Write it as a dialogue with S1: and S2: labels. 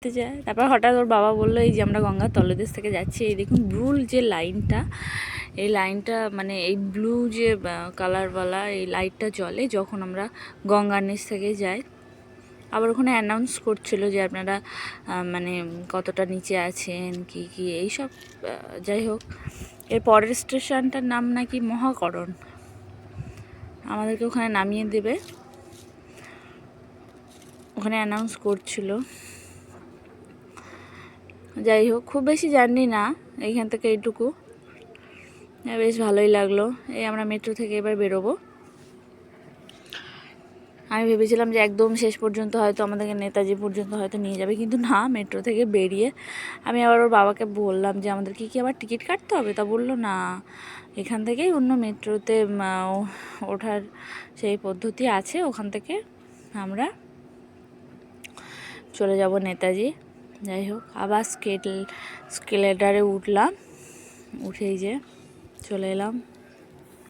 S1: যায়। তারপর হঠাৎ ওর বাবা বললো এই যে আমরা গঙ্গার তলদেশ থেকে যাচ্ছি, এই দেখুন ব্লু যে লাইনটা, এই লাইনটা মানে এই ব্লু যে কালারওয়ালা এই লাইটটা জ্বলে যখন আমরা গঙ্গার নিচ থেকে যাই। আবার ওখানে অ্যানাউন্স করছিল যে আপনারা মানে কতটা নিচে আছেন কি কি এইসব। যাই হোক, এর পরের স্টেশনটার নাম নাকি মহাকরণ, আমাদেরকে ওখানে নামিয়ে দেবে, ওখানে অ্যানাউন্স করছিল। যাই হোক, খুব বেশি জার্নি না, এইখান থেকে এইটুকু, বেশ ভালোই লাগলো। এই আমরা মেট্রো থেকে এবার বেরোবো। আমি ভেবেছিলাম যে একদম শেষ পর্যন্ত হয়তো আমাদেরকে নেতাজি পর্যন্ত হয়তো নিয়ে যাবে, কিন্তু না, মেট্রো থেকে বেরিয়ে আমি আবার ওর বাবাকে বললাম যে আমাদেরকে কি আবার টিকিট কাটতে হবে, তা বললো না, এখান থেকেই অন্য মেট্রোতে ওঠার সেই পদ্ধতি আছে, ওখান থেকে আমরা চলে যাব নেতাজি। যাই হোক, আবার স্কেলেটারে উঠলাম, উঠেই যে চলে এলাম